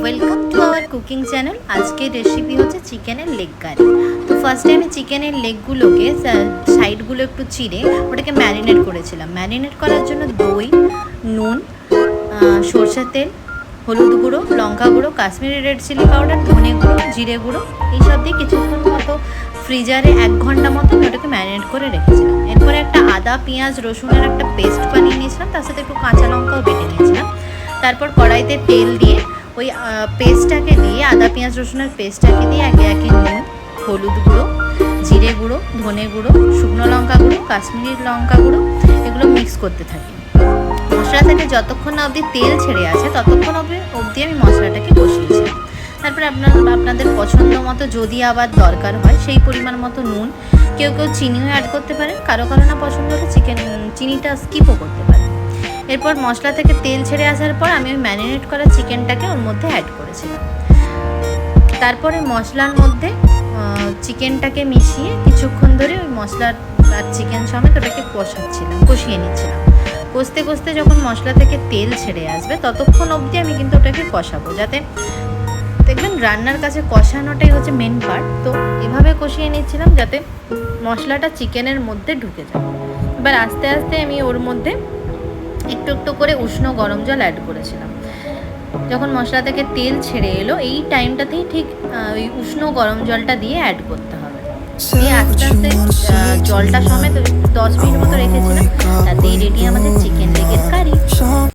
Welcome to our cooking channel. আজকের recipe হচ্ছে চিকেনের লেগ কারি। তো ফার্স্টে আমি চিকেনের লেগগুলোকে সাইডগুলো একটু চিড়ে ওটাকে ম্যারিনেট করেছিলাম। ম্যারিনেট করার জন্য দই, নুন, সরষের তেল, হলুদ গুঁড়ো, লঙ্কা গুঁড়ো, কাশ্মীরি রেড চিলি পাউডার, ধনে গুঁড়ো, জিরে গুঁড়ো এইসব দিয়ে কিছুক্ষণ মতো ফ্রিজারে 1 ঘন্টা মতো ওটাকে ম্যারিনেট করে রেখেছিলাম। এরপরে একটা আদা, পেঁয়াজ, রসুনের একটা পেস্ট বানিয়ে নিয়েছিলাম, তার সাথে একটু কাঁচা লঙ্কাও বেটে নিয়েছিলাম। তারপর কড়াইতে তেল দিয়ে ওই পেস্টটাকে দিয়ে আদা পেঁয়াজ রসুনের পেস্টটাকে দিয়ে একে একে নুন, হলুদ গুঁড়ো, জিরে গুঁড়ো, ধনে গুঁড়ো, শুকনো লঙ্কা গুঁড়ো, কাশ্মীরি লঙ্কা গুঁড়ো এগুলো মিক্স করতে থাকি। মশলা থেকে যতক্ষণ না অবধি তেল ছেড়ে আসে ততক্ষণ অবধি আমি মশলাটাকে কষিয়েছিলাম। তারপরে আপনাদের পছন্দ মতো যদি আবার দরকার হয় সেই পরিমাণ মতো নুন, কেউ কেউ চিনিও অ্যাড করতে পারেন, কারো না পছন্দ হলে চিনিটা স্কিপও করতে পারেন। এরপর মশলা থেকে তেল ছেড়ে আসার পর আমি ওই ম্যারিনেট করা চিকেনটাকে ওর মধ্যে অ্যাড করেছিলাম। তারপরে মশলার মধ্যে চিকেনটাকে মিশিয়ে কিছুক্ষণ ধরে ওই মশলার আর চিকেন সমেত ওটাকে কষিয়ে নিচ্ছিলাম। কষতে কষতে যখন মশলা থেকে তেল ছেড়ে আসবে ততক্ষণ অবধি আমি কিন্তু ওটাকে কষাবো, যাতে দেখবেন রান্নার কাছে কষানোটাই হচ্ছে মেন পার্ট। তো এভাবে কষিয়ে নিচ্ছিলাম যাতে মশলাটা চিকেনের মধ্যে ঢুকে যায়। এবার আস্তে আস্তে আমি ওর মধ্যে একটু একটু করে উষ্ণ গরম জল অ্যাড করেছিলাম। যখন মশলা থেকে তেল ছেড়ে এলো এই টাইমটাতেই ঠিক ওই উষ্ণ গরম জলটা দিয়ে অ্যাড করতে হবে। দিয়ে আস্তে আস্তে জলটা সমেত 10 মিনিট মতো রেখেছিলাম। তাতেই রেডি আমাদের চিকেন লেগের কারি।